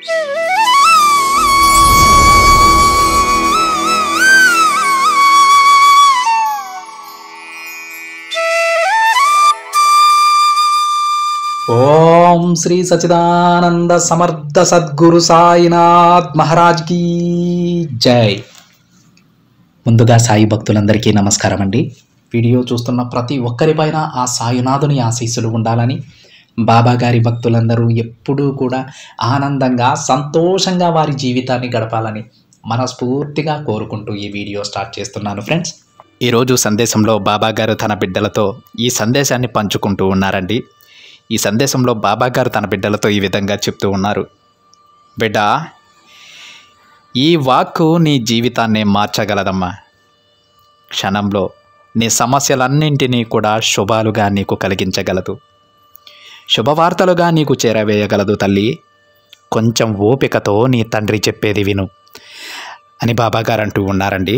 ఓం శ్రీ సచిదానంద సమర్థ సద్గురు సాయినాథ్ మహారాజ్ కీ జై. ముందుగా సాయి భక్తులందరికీ నమస్కారం అండి. వీడియో చూస్తున్న ప్రతి ఒక్కరిపైన ఆ సాయినాథుని ఆశీస్సులు ఉండాలని, బాబా గారి భక్తులందరూ ఎప్పుడూ కూడా ఆనందంగా సంతోషంగా వారి జీవితాన్ని గడపాలని మనస్ఫూర్తిగా కోరుకుంటూ ఈ వీడియో స్టార్ట్ చేస్తున్నాను ఫ్రెండ్స్. ఈరోజు సందేశంలో బాబా గారు తన బిడ్డలతో ఈ సందేశాన్ని పంచుకుంటూ ఉన్నారండి. ఈ సందేశంలో బాబా గారు తన బిడ్డలతో ఈ విధంగా చెప్తూ ఉన్నారు. బిడ్డ, ఈ వాక్కు నీ జీవితాన్ని మార్చగలదమ్మా. క్షణంలో నీ సమస్యలన్నింటినీ కూడా శుభాలుగా నీకు కలిగించగలదు, శుభవార్తలుగా నీకు చేరవేయగలదు తల్లి. కొంచెం ఓపికతో నీ తండ్రి చెప్పేది విను అని బాబా గారు అంటూ ఉన్నారండి.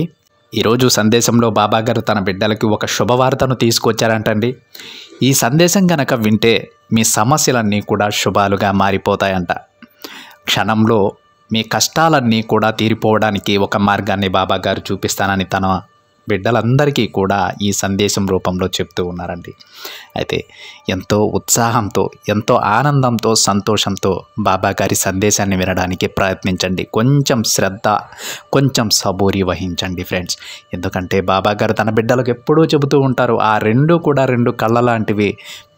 ఈరోజు సందేశంలో బాబా గారు తన బిడ్డలకి ఒక శుభవార్తను తీసుకొచ్చారంటండి. ఈ సందేశం గనక వింటే మీ సమస్యలన్నీ కూడా శుభాలుగా మారిపోతాయంట. క్షణంలో మీ కష్టాలన్నీ కూడా తీరిపోవడానికి ఒక మార్గాన్ని బాబా గారు చూపిస్తానని తన బిడ్డలందరికీ కూడా ఈ సందేశం రూపంలో చెప్తూ ఉన్నారండి. అయితే ఎంతో ఉత్సాహంతో, ఎంతో ఆనందంతో, సంతోషంతో బాబా గారి సందేశాన్ని వినడానికి ప్రయత్నించండి. కొంచెం శ్రద్ధ, కొంచెం సబూరి వహించండి ఫ్రెండ్స్. ఎందుకంటే బాబా గారు తన బిడ్డలకు ఎప్పుడూ చెబుతూ ఉంటారు, ఆ రెండు కూడా రెండు కళ్ళ లాంటివి,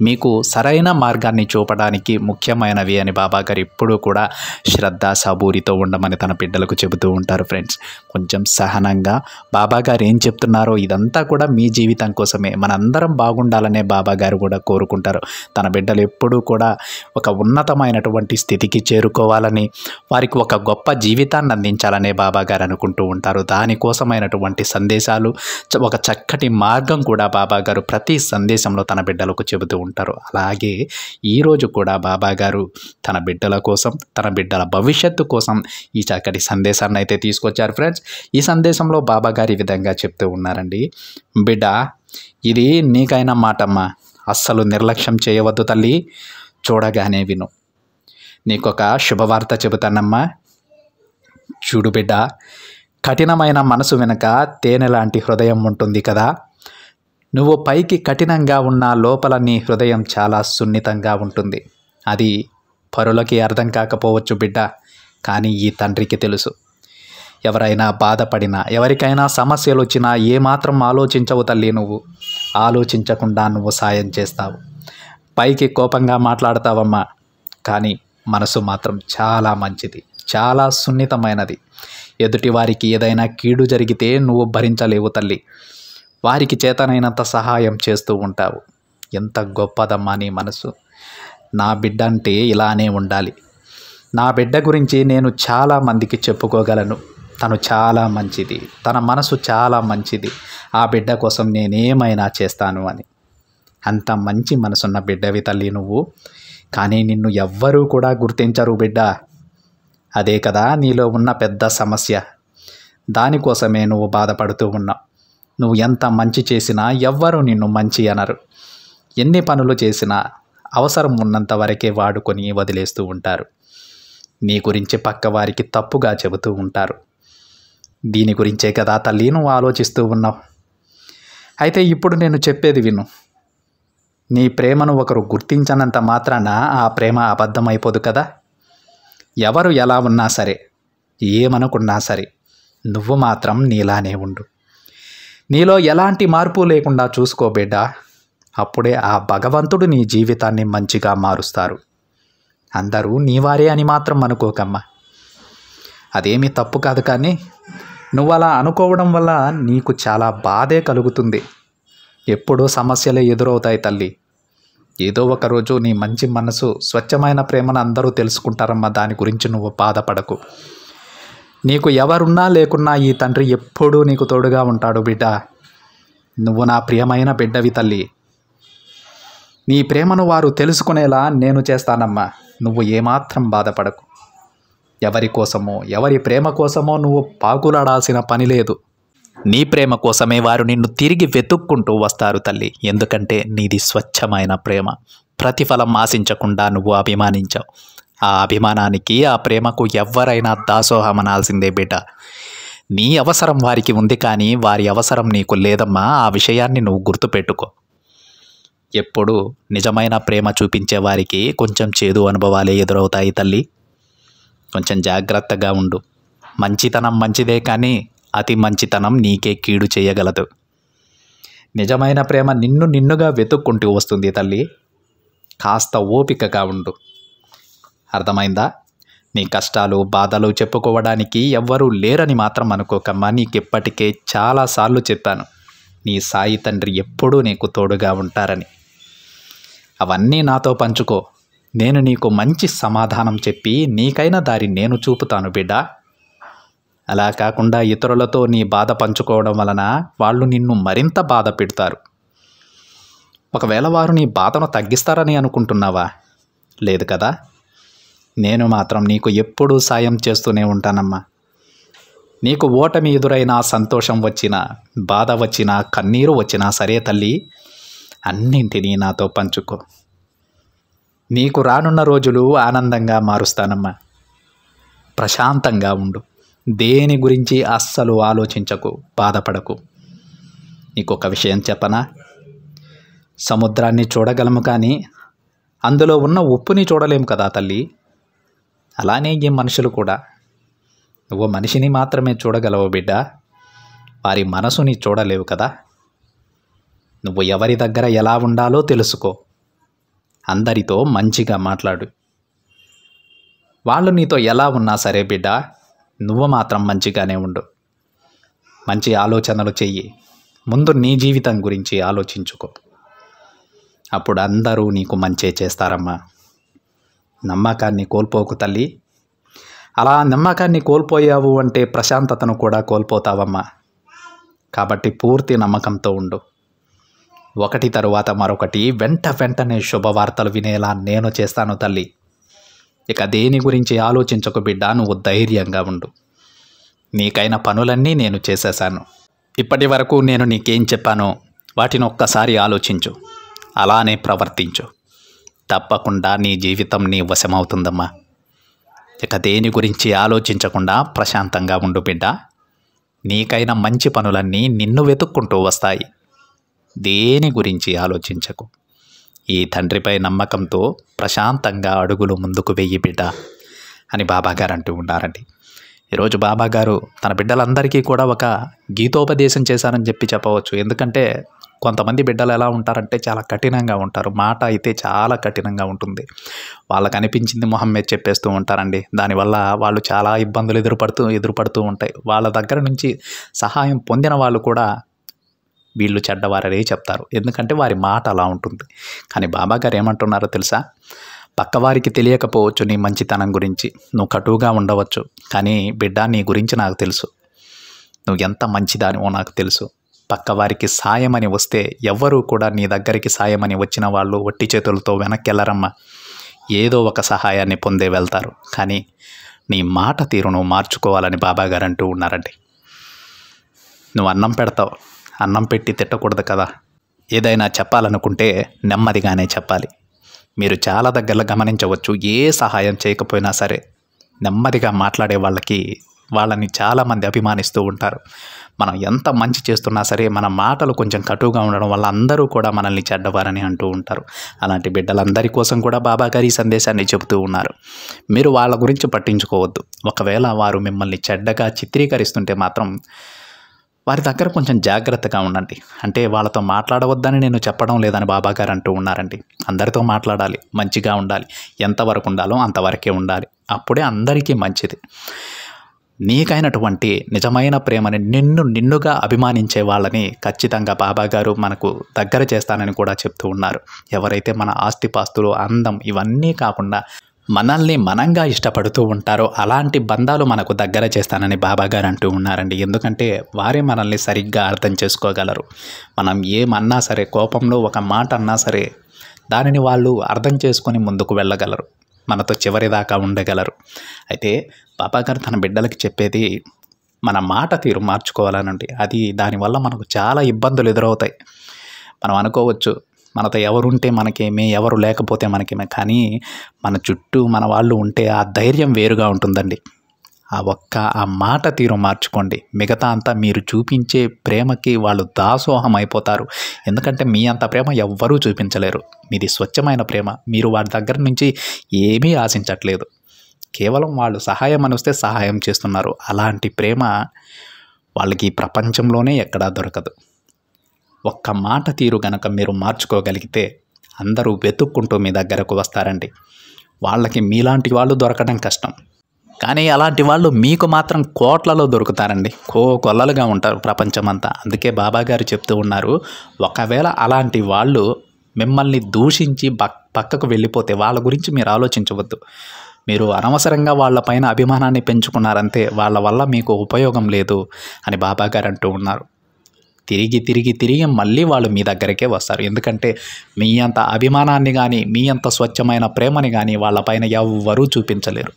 మీకు సరైన మార్గాన్ని చూపడానికి ముఖ్యమైనవి అని బాబా గారు ఎప్పుడూ కూడా శ్రద్ధ సబూరితో ఉండమని తన బిడ్డలకు చెబుతూ ఉంటారు ఫ్రెండ్స్. కొంచెం సహనంగా బాబా గారు ఏం చెప్తున్నారో ఇదంతా కూడా మీ జీవితం కోసమే, మనందరం బాగుండాలనే బాబా గారు కూడా కోరుకుంటారు. తన బిడ్డలు ఎప్పుడూ కూడా ఒక ఉన్నతమైనటువంటి స్థితికి చేరుకోవాలని, వారికి ఒక గొప్ప జీవితాన్ని అందించాలనే బాబా గారు అనుకుంటూ ఉంటారు. దానికోసమైనటువంటి సందేశాలు, ఒక చక్కటి మార్గం కూడా బాబా గారు ప్రతి సందేశంలో తన బిడ్డలకు చెబుతూ ఉంటారు. అలాగే ఈరోజు కూడా బాబా గారు తన బిడ్డల కోసం, తన బిడ్డల భవిష్యత్తు కోసం ఈ చక్కటి సందేశాన్ని అయితే తీసుకొచ్చారు ఫ్రెండ్స్. ఈ సందేశంలో బాబా గారు ఈ విధంగా చెప్తూ ఉన్నారండి. బిడ్డ, ఇది నీకైన మాటమ్మా, అస్సలు నిర్లక్ష్యం చేయవద్దు తల్లి. చూడగానే విను, నీకొక శుభవార్త చెబుతానమ్మా. చూడు బిడ్డ, కఠినమైన మనసు వెనుక తేనె లాంటి హృదయం ఉంటుంది కదా. నువ్వు పైకి కఠినంగా ఉన్న లోపల నీ హృదయం చాలా సున్నితంగా ఉంటుంది. అది పరులకి అర్థం కాకపోవచ్చు బిడ్డ, కానీ ఈ తండ్రికి తెలుసు. ఎవరైనా బాధపడినా, ఎవరికైనా సమస్యలు వచ్చినా ఏమాత్రం ఆలోచించవు తల్లి. నువ్వు ఆలోచించకుండా నువ్వు సాయం చేస్తావు. పైకి కోపంగా మాట్లాడతావమ్మా, కానీ మనసు మాత్రం చాలా మంచిది, చాలా సున్నితమైనది. ఎదుటి వారికి ఏదైనా కీడు జరిగితే నువ్వు భరించలేవు తల్లి. వారికి చేతనైనంత సహాయం చేస్తూ ఉంటావు. ఎంత గొప్పదమ్మా నీ మనసు. నా బిడ్డ అంటే ఇలానే ఉండాలి. నా బిడ్డ గురించి నేను చాలా మందికి చెప్పుకోగలను. తను చాలా మంచిది, తన మనసు చాలా మంచిది, ఆ బిడ్డ కోసం నేనేమైనా చేస్తాను అని. అంత మంచి మనసున్న బిడ్డవి తల్లి నువ్వు. కానీ నిన్ను ఎవ్వరూ కూడా గుర్తించరు బిడ్డ. అదే కదా నీలో ఉన్న పెద్ద సమస్య. దానికోసమే నువ్వు బాధపడుతూ ఉన్నావు. నువ్వు ఎంత మంచి చేసినా ఎవ్వరూ నిన్ను మంచి అనరు. ఎన్ని పనులు చేసినా అవసరం ఉన్నంత వరకే వాడుకొని వదిలేస్తూ ఉంటారు. నీ గురించి పక్క వారికి తప్పుగా చెబుతూ ఉంటారు. దీని గురించే కదా తల్లి నువ్వు ఆలోచిస్తూ ఉన్నావు. అయితే ఇప్పుడు నేను చెప్పేది విను. నీ ప్రేమను ఒకరు గుర్తించనంత మాత్రాన ఆ ప్రేమ అబద్ధమైపోదు కదా. ఎవరు ఎలా ఉన్నా సరే, ఏమనుకున్నా సరే, నువ్వు మాత్రం నీలానే ఉండు. నీలో ఎలాంటి మార్పు లేకుండా చూసుకో బిడ్డ. అప్పుడే ఆ భగవంతుడు నీ జీవితాన్ని మంచిగా మారుస్తారు. అందరూ నీవారే అని మాత్రం అనుకోకమ్మా. అదేమీ తప్పు కాదు, కానీ నువ్వు అలా అనుకోవడం వల్ల నీకు చాలా బాధే కలుగుతుంది. ఎప్పుడూ సమస్యలే ఎదురవుతాయి తల్లి. ఏదో ఒక రోజు నీ మంచి మనసు, స్వచ్ఛమైన ప్రేమను అందరూ తెలుసుకుంటారమ్మా. దాని గురించి నువ్వు బాధపడకు. నీకు ఎవరున్నా లేకున్నా ఈ తండ్రి ఎప్పుడూ నీకు తోడుగా ఉంటాడు బిడ్డ. నువ్వు నా ప్రియమైన బిడ్డవి తల్లి. నీ ప్రేమను వారు తెలుసుకునేలా నేను చేస్తానమ్మా. నువ్వు ఏమాత్రం బాధపడకు. ఎవరి కోసమో, ఎవరి ప్రేమ కోసమో నువ్వు పాకులాడాల్సిన పని లేదు. నీ ప్రేమ కోసమే వారు నిన్ను తిరిగి వెతుక్కుంటూ వస్తారు తల్లి. ఎందుకంటే నీది స్వచ్ఛమైన ప్రేమ. ప్రతిఫలం ఆశించకుండా నువ్వు అభిమానించావు. ఆ అభిమానానికి, ఆ ప్రేమకు ఎవ్వరైనా దాసోహమనాల్సిందే బిడ్డ. నీ అవసరం వారికి ఉంది, కానీ వారి అవసరం నీకు లేదమ్మా. ఆ విషయాన్ని నువ్వు గుర్తుపెట్టుకో. ఎప్పుడు నిజమైన ప్రేమ చూపించే వారికి కొంచెం చేదు అనుభవాలే ఎదురవుతాయి తల్లి. కొంచెం జాగ్రత్తగా ఉండు. మంచితనం మంచిదే, కానీ అతి మంచితనం నీకే కీడు చేయగలదు. నిజమైన ప్రేమ నిన్నుగా వెతుక్కుంటూ వస్తుంది తల్లి. కాస్త ఓపికగా ఉండు. అర్థమైందా? నీ కష్టాలు, బాధలు చెప్పుకోవడానికి ఎవ్వరూ లేరని మాత్రం అనుకోకమ్మా. నీకెప్పటికే చాలాసార్లు చెప్పాను, నీ సాయి తండ్రి ఎప్పుడూ నీకు తోడుగా ఉంటారని. అవన్నీ నాతో పంచుకో. నేను నీకు మంచి సమాధానం చెప్పి నీకైన దారి నేను చూపుతాను బిడ్డ. అలా కాకుండా ఇతరులతో నీ బాధ పంచుకోవడం వలన వాళ్ళు నిన్ను మరింత బాధ పెడతారు. ఒకవేళ వారు నీ బాధను తగ్గిస్తారని అనుకుంటున్నావా? లేదు కదా. నేను మాత్రం నీకు ఎప్పుడూ సాయం చేస్తూనే ఉంటానమ్మా. నీకు ఓటమి ఎదురైనా, సంతోషం వచ్చినా, బాధ వచ్చినా, కన్నీరు వచ్చినా సరే తల్లి, అన్నింటినీ నాతో పంచుకో. నీకు రానున్న రోజులు ఆనందంగా మారుస్తానమ్మా. ప్రశాంతంగా ఉండు. దేని గురించి అస్సలు ఆలోచించకు, బాధపడకు. నీకొక విషయం చెప్పనా? సముద్రాన్ని చూడగలము, కానీ అందులో ఉన్న ఉప్పుని చూడలేము కదా తల్లి. అలానే ఈ మనుషులు కూడా. నువ్వు మనిషిని మాత్రమే చూడగలవు బిడ్డ, వారి మనసుని చూడలేవు కదా. నువ్వు ఎవరి దగ్గర ఎలా ఉండాలో తెలుసుకో. అందరితో మంచిగా మాట్లాడు. వాళ్ళు నీతో ఎలా ఉన్నా సరే బిడ్డ, నువ్వు మాత్రం మంచిగానే ఉండు. మంచి ఆలోచనలు చెయ్యి. ముందు నీ జీవితం గురించి ఆలోచించుకో. అప్పుడు అందరూ నీకు మంచే చేస్తారమ్మా. నమ్మకాన్ని కోల్పోకు తల్లి. అలా నమ్మకాన్ని కోల్పోయావు అంటే ప్రశాంతతను కూడా కోల్పోతావమ్మా. కాబట్టి పూర్తి నమ్మకంతో ఉండు. ఒకటి తరువాత మరొకటి వెంటనే శుభవార్తలు వినేలా నేను చేస్తాను తల్లి. ఇక దేని గురించి ఆలోచించకు బిడ్డ. నువ్వు ధైర్యంగా ఉండు. నీకైన పనులన్నీ నేను చేసేశాను. ఇప్పటి వరకు నేను నీకేం చెప్పానో వాటిని ఒక్కసారి ఆలోచించు. అలానే ప్రవర్తించు. తప్పకుండా నీ జీవితం నీ వశమవుతుందమ్మా. ఇక దేని గురించి ఆలోచించకుండా ప్రశాంతంగా ఉండు బిడ్డ. నీకైన మంచి పనులన్నీ నిన్ను వెతుక్కుంటూ వస్తాయి. దేని గురించి ఆలోచించకు. ఈ తండ్రిపై నమ్మకంతో ప్రశాంతంగా అడుగులు ముందుకు వెయ్యి బిడ్డ అని బాబాగారు అంటూ ఉన్నారండి. ఈరోజు బాబాగారు తన బిడ్డలందరికీ కూడా ఒక గీతోపదేశం చేశారని చెప్పవచ్చు. ఎందుకంటే కొంతమంది బిడ్డలు ఎలా ఉంటారంటే చాలా కఠినంగా ఉంటారు. మాట అయితే చాలా కఠినంగా ఉంటుంది. వాళ్ళకు అనిపించింది మొహం మీద చెప్పేస్తూ ఉంటారండి. దానివల్ల వాళ్ళు చాలా ఇబ్బందులు ఎదురుపడుతూ ఉంటాయి. వాళ్ళ దగ్గర నుంచి సహాయం పొందిన వాళ్ళు కూడా వీళ్ళు చెడ్డవారనే చెప్తారు. ఎందుకంటే వారి మాట అలా ఉంటుంది. కానీ బాబాగారు ఏమంటున్నారో తెలుసా? పక్కవారికి తెలియకపోవచ్చు నీ మంచితనం గురించి. నువ్వు కటువుగా ఉండవచ్చు, కానీ బిడ్డ నీ గురించి నాకు తెలుసు. నువ్వు ఎంత మంచిదానివో నాకు తెలుసు. పక్కవారికి సాయమని వస్తే ఎవ్వరూ కూడా నీ దగ్గరికి సాయమని వచ్చిన వాళ్ళు ఒట్టి చేతులతో వెనక్కి వెళ్ళరమ్మా. ఏదో ఒక సహాయాన్ని పొందే వెళ్తారు. కానీ నీ మాట తీరును మార్చుకోవాలని బాబాగారు అంటూ ఉన్నారండి. నువ్వు అన్నం పెడతావు, అన్నం పెట్టి తిట్టకూడదు కదా. ఏదైనా చెప్పాలనుకుంటే నెమ్మదిగానే చెప్పాలి. మీరు చాలా దగ్గరలో గమనించవచ్చు, ఏ సహాయం చేయకపోయినా సరే నెమ్మదిగా మాట్లాడే వాళ్ళని చాలామంది అభిమానిస్తూ ఉంటారు. మనం ఎంత మంచి చేస్తున్నా సరే మన మాటలు కొంచెం కటువుగా ఉండడం వల్ల అందరూ కూడా మనల్ని చెడ్డవారని అంటూ ఉంటారు. అలాంటి బిడ్డలందరి కోసం కూడా బాబాగారు ఈ సందేశాన్ని చెబుతూ ఉన్నారు. మీరు వాళ్ళ గురించి పట్టించుకోవద్దు. ఒకవేళ వారు మిమ్మల్ని చెడ్డగా చిత్రీకరిస్తుంటే మాత్రం వారి దగ్గర కొంచెం జాగ్రత్తగా ఉండండి. అంటే వాళ్ళతో మాట్లాడవద్దని నేను చెప్పడం లేదని బాబాగారు అంటూ ఉన్నారండి. అందరితో మాట్లాడాలి, మంచిగా ఉండాలి. ఎంతవరకు ఉండాలో అంతవరకే ఉండాలి. అప్పుడే అందరికీ మంచిది. నీకైనటువంటి నిజమైన ప్రేమని నిన్నుగా అభిమానించే వాళ్ళని ఖచ్చితంగా బాబాగారు మనకు దగ్గర చేస్తానని కూడా చెప్తూ ఉన్నారు. ఎవరైతే మన ఆస్తిపాస్తులు, అందం ఇవన్నీ కాకుండా మనల్ని మనంగా ఇష్టపడుతూ ఉంటారో అలాంటి బంధాలు మనకు దగ్గర చేస్తానని బాబాగారు అంటూ ఉన్నారండి. ఎందుకంటే వారే మనల్ని సరిగ్గా అర్థం చేసుకోగలరు. మనం ఏమన్నా సరే, కోపంలో ఒక మాట అన్నా సరే దానిని వాళ్ళు అర్థం చేసుకొని ముందుకు వెళ్ళగలరు. మనతో చివరిదాకా ఉండగలరు. అయితే బాబాగారు తన బిడ్డలకి చెప్పేది మన మాట తీరు మార్చుకోవాలనండి. దానివల్ల మనకు చాలా ఇబ్బందులు ఎదురవుతాయి. మనం అనుకోవచ్చు, మనతో ఎవరుంటే మనకేమే, ఎవరు లేకపోతే మనకేమే, కానీ మన చుట్టూ మన వాళ్ళు ఉంటే ఆ ధైర్యం వేరుగా ఉంటుందండి. ఆ మాట తీరు మార్చుకోండి. మిగతా అంతా మీరు చూపించే ప్రేమకి వాళ్ళు దాసోహం అయిపోతారు. ఎందుకంటే మీ అంత ప్రేమ ఎవ్వరూ చూపించలేరు. మీది స్వచ్ఛమైన ప్రేమ. మీరు వాడి దగ్గర నుంచి ఏమీ ఆశించట్లేదు. కేవలం వాళ్ళు సహాయం అని వస్తే సహాయం చేస్తున్నారు. అలాంటి ప్రేమ వాళ్ళకి ఈ ప్రపంచంలోనే ఎక్కడా దొరకదు. ఒక్క మాట తీరు గనక మీరు మార్చుకోగలిగితే అందరూ వెతుక్కుంటూ మీ దగ్గరకు వస్తారండి. వాళ్ళకి మీలాంటి వాళ్ళు దొరకడం కష్టం, కానీ అలాంటి వాళ్ళు మీకు మాత్రం కోట్లలో దొరుకుతారండి. కొల్లలుగా ఉంటారు ప్రపంచమంతా. అందుకే బాబాగారు చెప్తూ ఉన్నారు, ఒకవేళ అలాంటి వాళ్ళు మిమ్మల్ని దూషించి పక్కకు వెళ్ళిపోతే వాళ్ళ గురించి మీరు ఆలోచించవద్దు. మీరు అనవసరంగా వాళ్ళపైన అభిమానాన్ని పెంచుకున్నారంతే, వాళ్ళ వల్ల మీకు ఉపయోగం లేదు అని బాబాగారు అంటూ ఉన్నారు. తిరిగి మళ్ళీ వాళ్ళు మీ దగ్గరికే వస్తారు. ఎందుకంటే మీ అంత అభిమానాన్ని కానీ, మీ అంత స్వచ్ఛమైన ప్రేమని కానీ వాళ్ళపైన ఎవ్వరూ చూపించలేరు.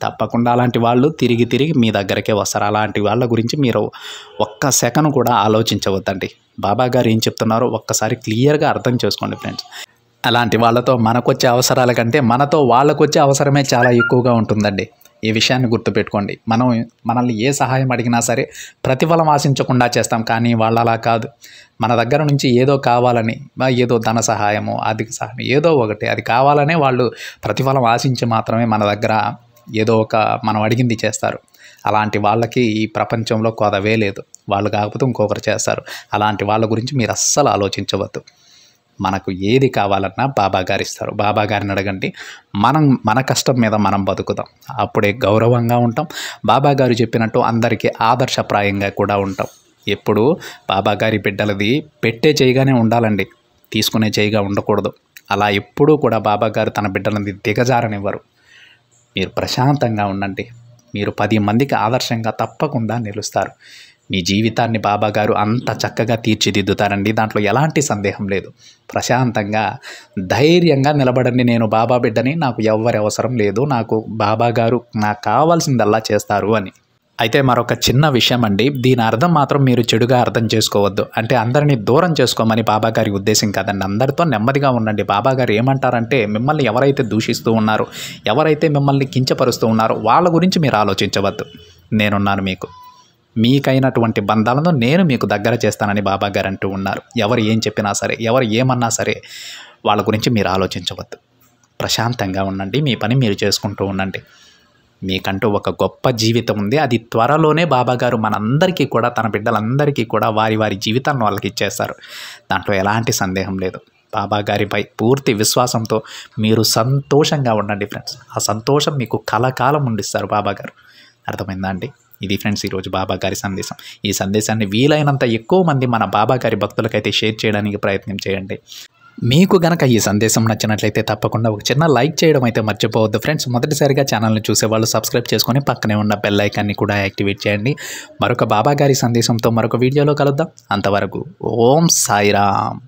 తప్పకుండా అలాంటి వాళ్ళు తిరిగి మీ దగ్గరకే వస్తారు. అలాంటి వాళ్ళ గురించి మీరు ఒక్క సెకను కూడా ఆలోచించవద్దండి. బాబాగారు ఏం చెప్తున్నారో ఒక్కసారి క్లియర్గా అర్థం చేసుకోండి ఫ్రెండ్స్. అలాంటి వాళ్ళతో మనకొచ్చే అవసరాల కంటే మనతో వాళ్ళకొచ్చే అవసరమే చాలా ఎక్కువగా ఉంటుందండి. ఈ విషయాన్ని గుర్తుపెట్టుకోండి. మనల్ని ఏ సహాయం అడిగినా సరే ప్రతిఫలం ఆశించకుండా చేస్తాం, కానీ వాళ్ళు అలా కాదు. మన దగ్గర నుంచి ఏదో కావాలని, ఏదో ధన సహాయము, ఆర్థిక సహాయం, ఏదో ఒకటి అది కావాలనే వాళ్ళు ప్రతిఫలం ఆశించి మాత్రమే మన దగ్గర ఏదో ఒక మనం అడిగింది చేస్తారు. అలాంటి వాళ్ళకి ఈ ప్రపంచంలో కొదవే లేదు. వాళ్ళు కాకపోతే ఇంకొకరు చేస్తారు. అలాంటి వాళ్ళ గురించి మీరు అస్సలు ఆలోచించవద్దు. మనకు ఏది కావాలన్నా బాబాగారు ఇస్తారు. బాబాగారిని అడగండి. మన కష్టం మీద మనం బతుకుతాం. అప్పుడే గౌరవంగా ఉంటాం. బాబాగారు చెప్పినట్టు అందరికీ ఆదర్శప్రాయంగా కూడా ఉంటాం. ఎప్పుడు బాబాగారి బిడ్డలది పెట్టే చేయగానే ఉండాలండి, తీసుకునే చేయగా ఉండకూడదు. అలా ఎప్పుడూ కూడా బాబాగారు తన బిడ్డలని దిగజారనివ్వరు. మీరు ప్రశాంతంగా ఉండండి. మీరు 10 మందికి ఆదర్శంగా తప్పకుండా నిలుస్తారు. మీ జీవితాన్ని బాబాగారు అంత చక్కగా తీర్చిదిద్దుతారండి. దాంట్లో ఎలాంటి సందేహం లేదు. ప్రశాంతంగా ధైర్యంగా నిలబడండి. నేను బాబా బిడ్డని, నాకు ఎవ్వరి అవసరం లేదు, నాకు బాబాగారు నాకు కావాల్సిందల్లా చేస్తారు అని. అయితే మరొక చిన్న విషయం అండి, దీని అర్థం మాత్రం మీరు చెడుగా అర్థం చేసుకోవద్దు. అంటే అందరినీ దూరం చేసుకోమని బాబాగారి ఉద్దేశం కాదండి. అందరితో నెమ్మదిగా ఉండండి. బాబాగారు ఏమంటారంటే, మిమ్మల్ని ఎవరైతే దూషిస్తూ ఉన్నారో, ఎవరైతే మిమ్మల్ని కించపరుస్తూ ఉన్నారో వాళ్ళ గురించి మీరు ఆలోచించవద్దు. నేనున్నాను మీకు. మీకైనటువంటి బంధాలను నేను మీకు దగ్గర చేస్తానని బాబాగారు అంటూ ఉన్నారు. ఎవరు ఏం చెప్పినా సరే, ఎవరు ఏమన్నా సరే వాళ్ళ గురించి మీరు ఆలోచించవద్దు. ప్రశాంతంగా ఉండండి. మీ పని మీరు చేసుకుంటూ ఉండండి. మీకంటూ ఒక గొప్ప జీవితం ఉంది. అది త్వరలోనే బాబాగారు మనందరికీ కూడా, తన బిడ్డలందరికీ కూడా వారి జీవితాలను వాళ్ళకి ఇచ్చేస్తారు. దాంట్లో ఎలాంటి సందేహం లేదు. బాబాగారిపై పూర్తి విశ్వాసంతో మీరు సంతోషంగా ఉండండి ఫ్రెండ్స్. ఆ సంతోషం మీకు కలకాలం ఉండిస్తారు బాబాగారు. అర్థమైందా అండి? ఇది ఫ్రెండ్స్ ఈరోజు బాబాగారి సందేశం. ఈ సందేశాన్ని వీలైనంత ఎక్కువ మంది మన బాబాగారి భక్తులకైతే షేర్ చేయడానికి ప్రయత్నం చేయండి. మీకు గనక ఈ సందేశం నచ్చినట్లయితే తప్పకుండా ఒక చిన్న లైక్ చేయడం అయితే మర్చిపోవద్దు ఫ్రెండ్స్. మొదటిసారిగా ఛానల్ని చూసేవాళ్ళు సబ్స్క్రైబ్ చేసుకొని పక్కనే ఉన్న బెల్ ఐకాన్ని కూడా యాక్టివేట్ చేయండి. మరొక బాబాగారి సందేశంతో మరొక వీడియోలో కలుద్దాం. అంతవరకు ఓం సాయిరామ్.